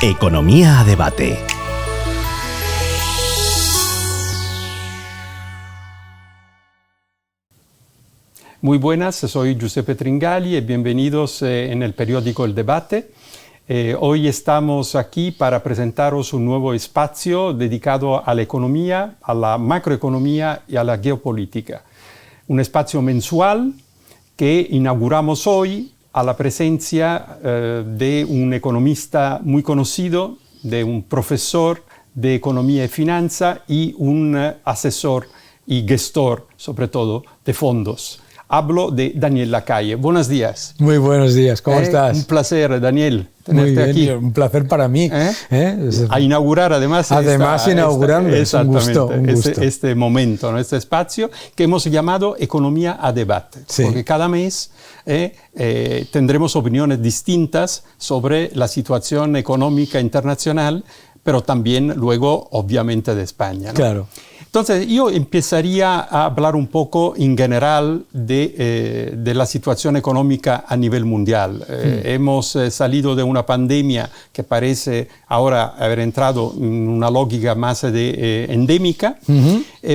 Economía a debate. Muy buenas, soy Giuseppe Tringali y bienvenidos en el periódico El Debate. Hoy estamos aquí para presentaros un nuevo espacio dedicado a la economía, a la macroeconomía y a la geopolítica. Un espacio mensual que inauguramos hoy a la presencia de un economista muy conocido, de un profesor de economía y finanza y un asesor y gestor, sobre todo, de fondos. Hablo de Daniel Lacalle. Buenos días. Muy buenos días, ¿cómo estás? Un placer, Daniel, tenerte muy bien, aquí. Un placer para mí. A inaugurar, además. Inaugurando, es un gusto. Este momento, ¿no? Este espacio que hemos llamado Economía a Debate. Sí. Porque cada mes tendremos opiniones distintas sobre la situación económica internacional, pero también luego, obviamente, de España, ¿no? Claro. Entonces, yo empezaría a hablar un poco en general de la situación económica a nivel mundial. Hemos salido de una pandemia que parece ahora haber entrado en una lógica más endémica,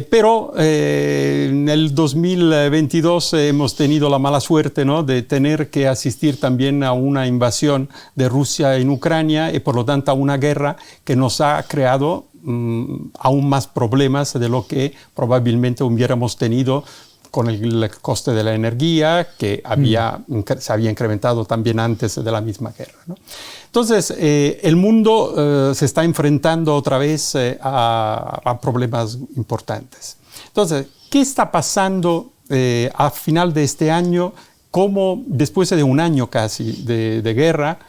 pero en el 2022 hemos tenido la mala suerte, ¿no?, de tener que asistir también a una invasión de Rusia en Ucrania y por lo tanto a una guerra que nos ha creado aún más problemas de lo que probablemente hubiéramos tenido con el coste de la energía, que se había incrementado también antes de la misma guerra, ¿no? Entonces, el mundo se está enfrentando otra vez a problemas importantes. Entonces, ¿qué está pasando a final de este año? ¿Cómo, después de un año casi de guerra,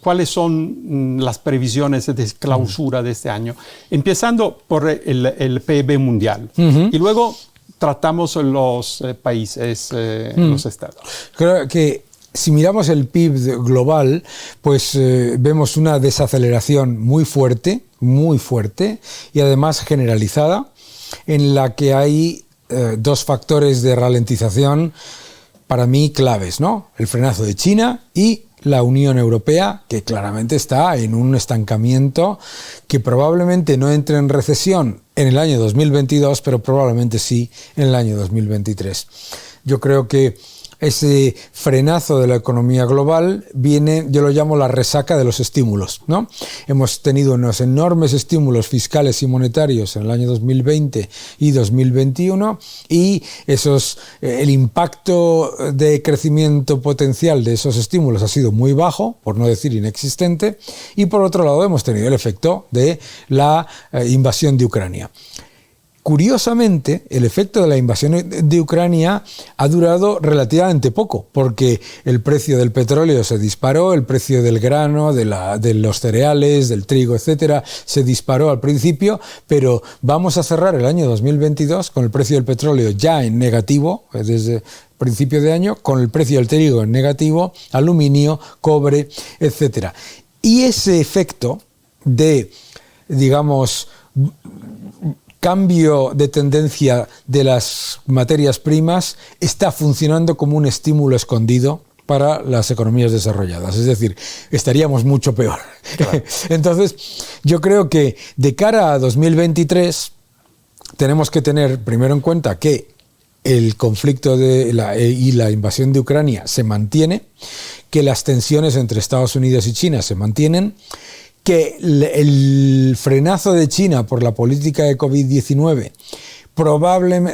cuáles son las previsiones de clausura de este año? Empezando por el PIB mundial. Y luego tratamos los países, los estados. Creo que si miramos el PIB global, pues vemos una desaceleración muy fuerte y además generalizada, en la que hay dos factores de ralentización para mí claves, ¿no? El frenazo de China y la Unión Europea, que claramente está en un estancamiento que probablemente no entre en recesión en el año 2022, pero probablemente sí en el año 2023. Yo creo que ese frenazo de la economía global viene, yo lo llamo la resaca de los estímulos, ¿no? Hemos tenido unos enormes estímulos fiscales y monetarios en el año 2020 y 2021 y el impacto de crecimiento potencial de esos estímulos ha sido muy bajo, por no decir inexistente, y por otro lado hemos tenido el efecto de la invasión de Ucrania. Curiosamente, el efecto de la invasión de Ucrania ha durado relativamente poco, porque el precio del petróleo se disparó, el precio del grano, de los cereales, del trigo, etcétera, se disparó al principio, pero vamos a cerrar el año 2022 con el precio del petróleo ya en negativo, desde principio de año, con el precio del trigo en negativo, aluminio, cobre, etcétera. Y ese efecto de, digamos, cambio de tendencia de las materias primas está funcionando como un estímulo escondido para las economías desarrolladas. Es decir, estaríamos mucho peor. Claro. Entonces, yo creo que de cara a 2023 tenemos que tener primero en cuenta que el conflicto y la invasión de Ucrania se mantiene, que las tensiones entre Estados Unidos y China se mantienen, que el frenazo de China por la política de COVID-19,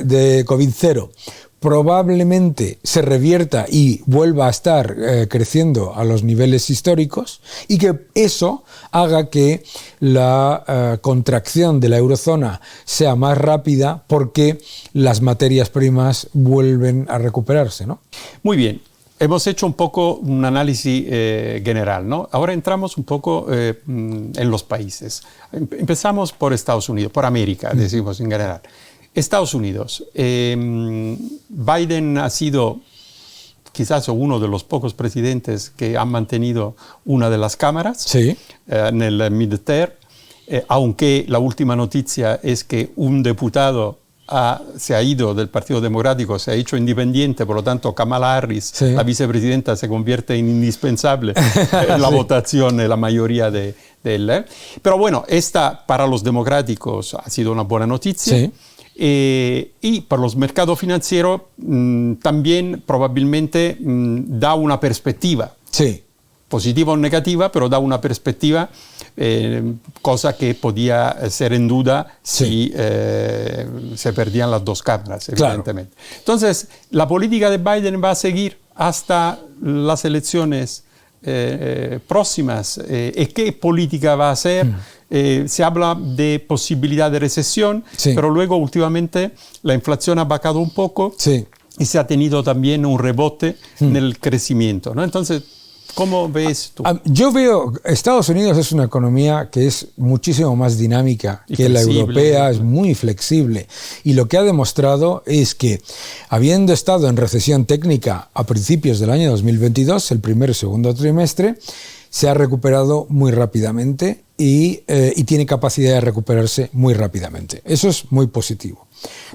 de COVID-0, probablemente se revierta y vuelva a estar creciendo a los niveles históricos y que eso haga que la contracción de la eurozona sea más rápida porque las materias primas vuelven a recuperarse, ¿no? Muy bien. Hemos hecho un poco un análisis general, ¿no? Ahora entramos un poco en los países. Empezamos por Estados Unidos, por América, decimos en general. Estados Unidos. Biden ha sido quizás uno de los pocos presidentes que han mantenido una de las cámaras, sí, en el midterm, aunque la última noticia es que un diputado se ha ido del Partido Democrático, se ha hecho independiente, por lo tanto Kamala Harris, sí, la vicepresidenta, se convierte en indispensable en la votación, en la mayoría de él. Pero bueno, esta para los democráticos ha sido una buena noticia. Sí. Y para los mercados financieros también probablemente da una perspectiva. Sí. Positiva o negativa, pero da una perspectiva, cosa que podía ser en duda si se perdían las dos cámaras, evidentemente. Claro. Entonces, la política de Biden va a seguir hasta las elecciones próximas. ¿Y qué política va a hacer? Se habla de posibilidad de recesión, sí, pero luego últimamente la inflación ha bajado un poco, sí, y se ha tenido también un rebote en el crecimiento, ¿no? Entonces, ¿cómo ves tú? Yo veo, Estados Unidos es una economía que es muchísimo más dinámica que la europea, es muy flexible. Y lo que ha demostrado es que, habiendo estado en recesión técnica a principios del año 2022, el primer y segundo trimestre, se ha recuperado muy rápidamente y tiene capacidad de recuperarse muy rápidamente. Eso es muy positivo.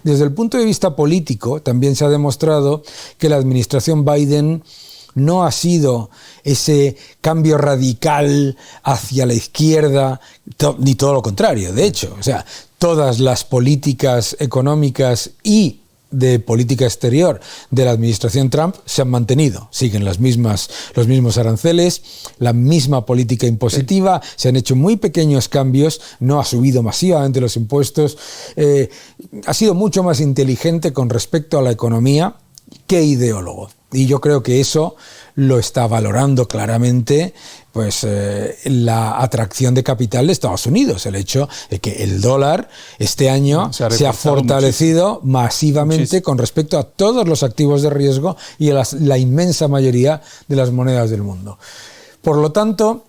Desde el punto de vista político, también se ha demostrado que la administración Biden no ha sido ese cambio radical hacia la izquierda, ni todo lo contrario, de hecho. O sea, todas las políticas económicas y de política exterior de la administración Trump se han mantenido. Siguen los mismos aranceles, la misma política impositiva, se han hecho muy pequeños cambios, no ha subido masivamente los impuestos, ha sido mucho más inteligente con respecto a la economía que ideólogo. Y yo creo que eso lo está valorando claramente pues, la atracción de capital de Estados Unidos. El hecho de que el dólar este año se ha fortalecido masivamente con respecto a todos los activos de riesgo y a la inmensa mayoría de las monedas del mundo. Por lo tanto,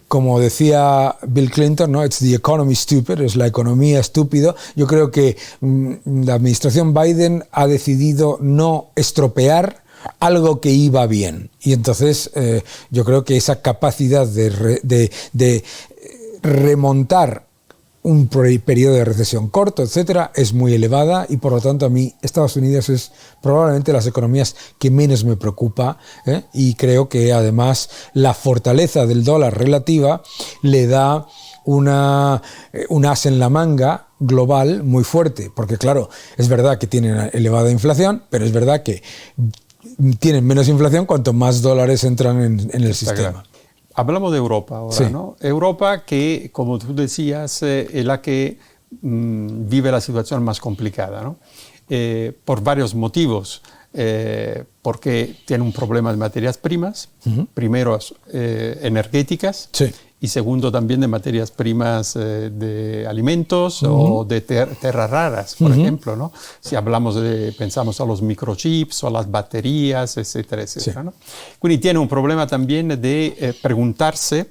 como decía Bill Clinton, ¿no? It's the economy stupid, es la economía estúpido. Yo creo que la administración Biden ha decidido no estropear algo que iba bien. Y entonces yo creo que esa capacidad de remontar un periodo de recesión corto, etcétera, es muy elevada y por lo tanto a mí Estados Unidos es probablemente las economías que menos me preocupa, y creo que además la fortaleza del dólar relativa le da un as en la manga global muy fuerte, porque claro, es verdad que tienen elevada inflación, pero es verdad que tienen menos inflación cuanto más dólares entran en el sistema. Claro. Hablamos de Europa ahora, sí, ¿no? Europa que, como tú decías, es la que vive la situación más complicada, ¿no? Por varios motivos. Porque tiene un problema de materias primas, primero energéticas, sí, y segundo también de materias primas de alimentos o de tierras raras, por ejemplo, ¿no? Si pensamos a los microchips o a las baterías, etcétera, etcétera, sí, ¿no? Quindi tiene un problema también de preguntarse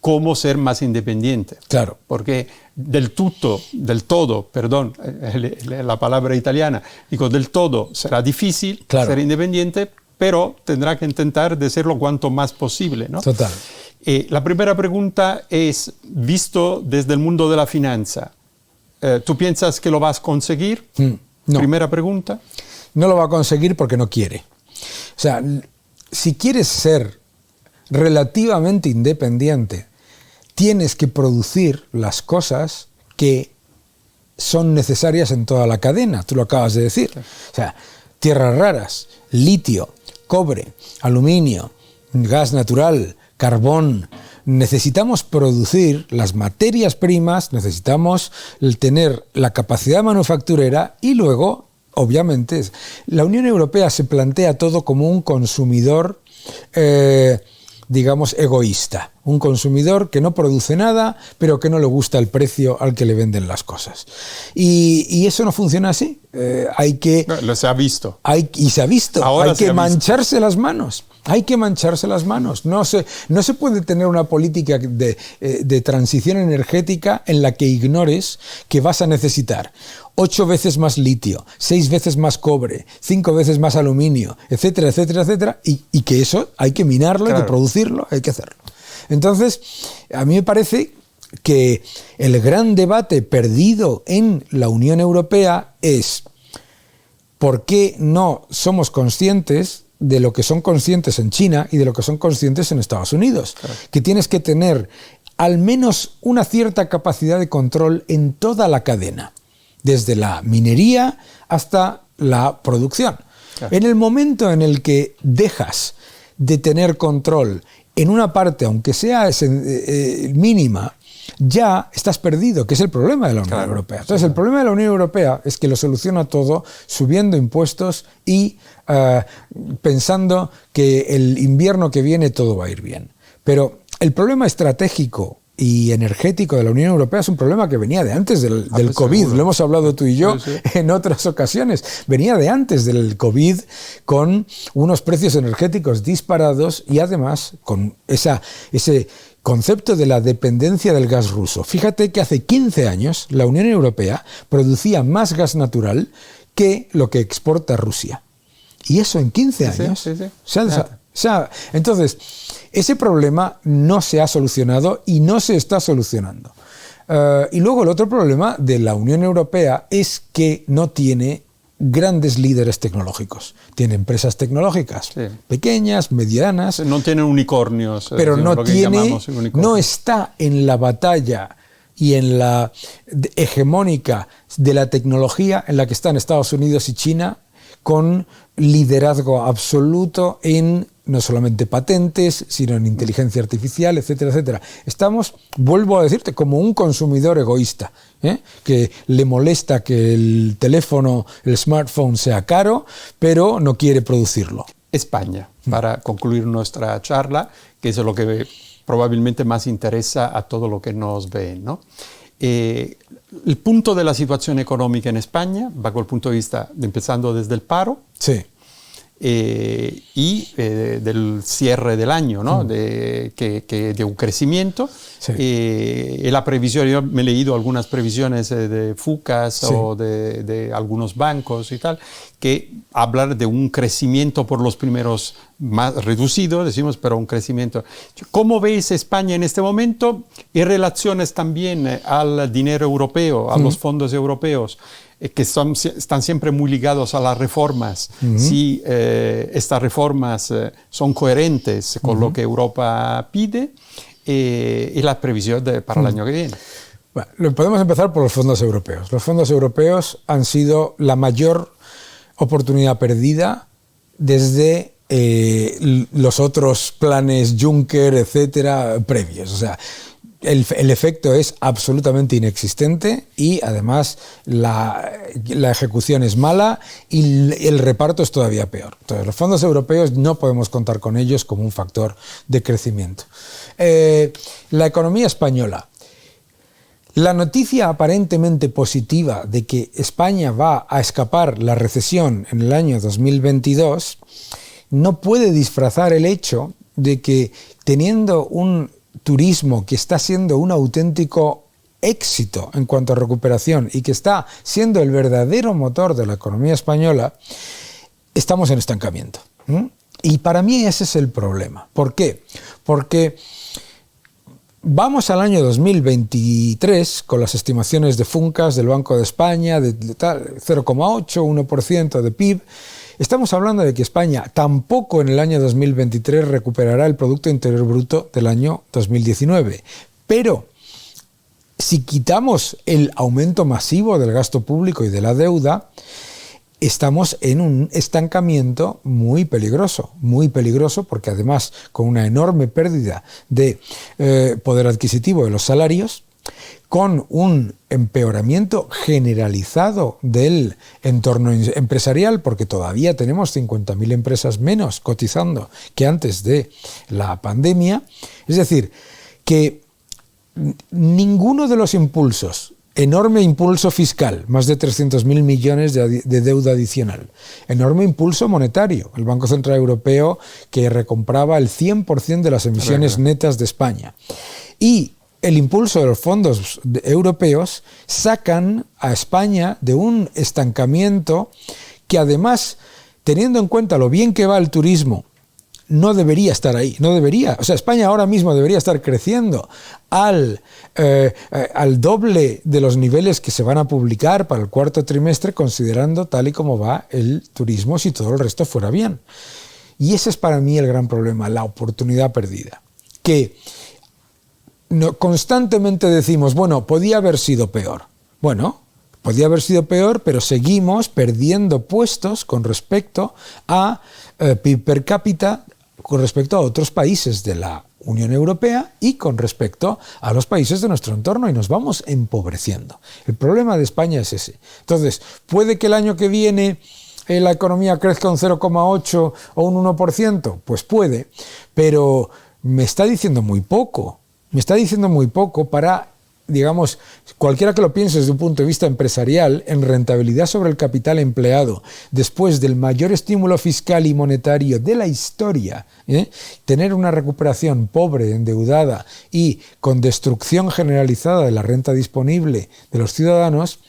cómo ser más independiente. Claro. Porque del todo, la palabra italiana, digo, del todo será difícil, claro, ser independiente, pero tendrá que intentar de serlo cuanto más posible, ¿no? Total. La primera pregunta es, visto desde el mundo de la finanza, ¿tú piensas que lo vas a conseguir? No. Primera pregunta. No lo va a conseguir porque no quiere. O sea, si quieres ser relativamente independiente, tienes que producir las cosas que son necesarias en toda la cadena. Tú lo acabas de decir. Claro. O sea, tierras raras, litio, cobre, aluminio, gas natural, carbón. Necesitamos producir las materias primas, necesitamos tener la capacidad manufacturera y luego, obviamente, la Unión Europea se plantea todo como un consumidor digamos, egoísta. Un consumidor que no produce nada, pero que no le gusta el precio al que le venden las cosas. Y eso no funciona así. Hay que... Se ha visto. Y se ha visto. Ahora hay que mancharse las manos. Hay que mancharse las manos. No se puede tener una política de transición energética en la que ignores que vas a necesitar 8 veces más litio, 6 veces más cobre, 5 veces más aluminio, etcétera, etcétera, etcétera, y que eso hay que minarlo, claro, hay que producirlo, hay que hacerlo. Entonces, a mí me parece que el gran debate perdido en la Unión Europea es ¿por qué no somos conscientes de lo que son conscientes en China y de lo que son conscientes en Estados Unidos? Claro. Que tienes que tener al menos una cierta capacidad de control en toda la cadena, desde la minería hasta la producción. Claro. En el momento en el que dejas de tener control en una parte, aunque sea mínima, ya estás perdido, que es el problema de la Unión Europea. Entonces, el problema de la Unión Europea es que lo soluciona todo subiendo impuestos y pensando que el invierno que viene todo va a ir bien. Pero el problema estratégico y energético de la Unión Europea es un problema que venía de antes del COVID. Seguro. Lo hemos hablado tú y yo en otras ocasiones. Venía de antes del COVID con unos precios energéticos disparados y además con ese concepto de la dependencia del gas ruso. Fíjate que hace 15 años la Unión Europea producía más gas natural que lo que exporta Rusia. Y eso en 15 años entonces, ese problema no se ha solucionado y no se está solucionando. Y luego el otro problema de la Unión Europea es que no tiene grandes líderes tecnológicos. Tiene empresas tecnológicas pequeñas, medianas. No tienen unicornios. Pero no está en la batalla y en la hegemónica de la tecnología en la que están Estados Unidos y China, con liderazgo absoluto en no solamente patentes, sino en inteligencia artificial, etcétera, etcétera. Estamos, vuelvo a decirte, como un consumidor egoísta, que le molesta que el teléfono, el smartphone sea caro, pero no quiere producirlo. España, para concluir nuestra charla, que es lo que probablemente más interesa a todo lo que nos ven, ¿no? El punto de la situación económica en España, bajo el punto de vista, empezando desde el paro, y del cierre del año, ¿no? De un crecimiento. Y la previsión, yo me he leído algunas previsiones de FUCAS o de algunos bancos y tal, que hablan de un crecimiento por los primeros más reducido, decimos, pero un crecimiento. ¿Cómo veis España en este momento? Y relaciones también al dinero europeo, a los fondos europeos, que están siempre muy ligados a las reformas. Si estas reformas son coherentes con lo que Europa pide y las previsiones para el año que viene. Bueno, podemos empezar por los fondos europeos. Los fondos europeos han sido la mayor oportunidad perdida desde los otros planes Juncker, etcétera, previos. O sea, el efecto es absolutamente inexistente y además la ejecución es mala y el reparto es todavía peor. Entonces, los fondos europeos no podemos contar con ellos como un factor de crecimiento. La economía española. La noticia aparentemente positiva de que España va a escapar la recesión en el año 2022 no puede disfrazar el hecho de que teniendo un turismo que está siendo un auténtico éxito en cuanto a recuperación y que está siendo el verdadero motor de la economía española, estamos en estancamiento. Y para mí ese es el problema. ¿Por qué? Porque vamos al año 2023 con las estimaciones de FUNCAS del Banco de España de 0,8, 1% de PIB. Estamos hablando de que España tampoco en el año 2023 recuperará el Producto Interior Bruto del año 2019. Pero si quitamos el aumento masivo del gasto público y de la deuda, estamos en un estancamiento muy peligroso porque además con una enorme pérdida de poder adquisitivo de los salarios, con un empeoramiento generalizado del entorno empresarial, porque todavía tenemos 50.000 empresas menos cotizando que antes de la pandemia. Es decir, que ninguno de los impulsos, enorme impulso fiscal, más de 300.000 millones de deuda adicional, enorme impulso monetario, el Banco Central Europeo que recompraba el 100% de las emisiones netas de España, y el impulso de los fondos europeos sacan a España de un estancamiento que además, teniendo en cuenta lo bien que va el turismo no debería estar ahí, no debería. O sea, España ahora mismo debería estar creciendo al doble de los niveles que se van a publicar para el cuarto trimestre, considerando tal y como va el turismo, si todo el resto fuera bien. Y ese es para mí el gran problema, la oportunidad perdida. Que constantemente decimos, bueno, podía haber sido peor. Bueno, podía haber sido peor, pero seguimos perdiendo puestos con respecto a PIB per cápita, con respecto a otros países de la Unión Europea y con respecto a los países de nuestro entorno, y nos vamos empobreciendo. El problema de España es ese. Entonces, puede que el año que viene la economía crezca un 0,8 o un 1%, pues puede, pero me está diciendo muy poco. Me está diciendo muy poco para, digamos, cualquiera que lo piense desde un punto de vista empresarial, en rentabilidad sobre el capital empleado, después del mayor estímulo fiscal y monetario de la historia, tener una recuperación pobre, endeudada y con destrucción generalizada de la renta disponible de los ciudadanos,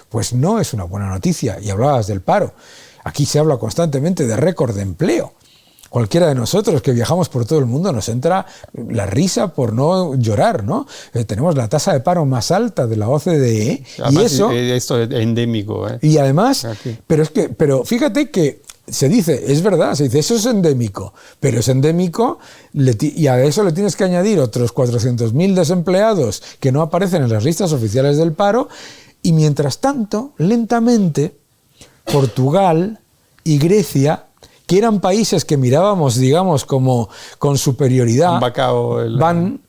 pues no es una buena noticia. Y hablabas del paro. Aquí se habla constantemente de récord de empleo. Cualquiera de nosotros que viajamos por todo el mundo nos entra la risa por no llorar, ¿no? Tenemos la tasa de paro más alta de la OCDE. Además, y eso, esto es endémico. Y además, aquí. pero fíjate que se dice, es verdad, se dice, eso es endémico, pero es endémico y a eso le tienes que añadir otros 400.000 desempleados que no aparecen en las listas oficiales del paro, y mientras tanto, lentamente, Portugal y Grecia, que eran países que mirábamos, digamos, como con superioridad, van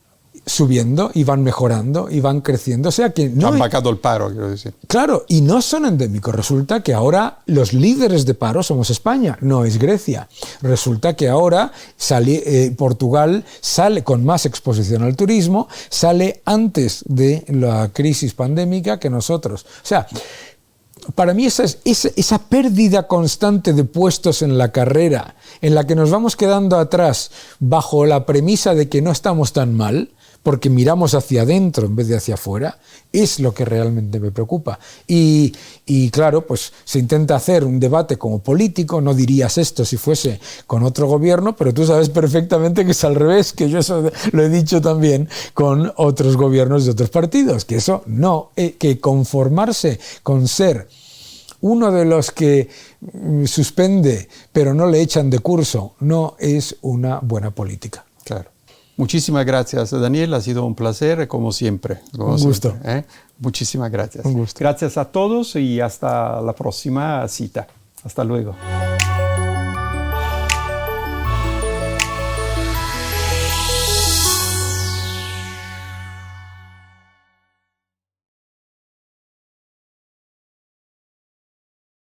subiendo y van mejorando y van creciendo. O sea que no han vacado el paro, quiero decir. Claro, y no son endémicos. Resulta que ahora los líderes de paro somos España, no es Grecia. Resulta que ahora Portugal sale con más exposición al turismo, sale antes de la crisis pandémica que nosotros. O sea, para mí esa pérdida constante de puestos en la carrera, en la que nos vamos quedando atrás bajo la premisa de que no estamos tan mal, porque miramos hacia adentro en vez de hacia afuera, es lo que realmente me preocupa. Y claro, pues se intenta hacer un debate como político, no dirías esto si fuese con otro gobierno, pero tú sabes perfectamente que es al revés, que yo eso lo he dicho también con otros gobiernos de otros partidos, que eso no, que conformarse con ser uno de los que suspende pero no le echan de curso no es una buena política. Claro. Muchísimas gracias, Daniel. Ha sido un placer, como siempre. Un gusto. Muchísimas gracias. Un gusto. Gracias a todos y hasta la próxima cita. Hasta luego.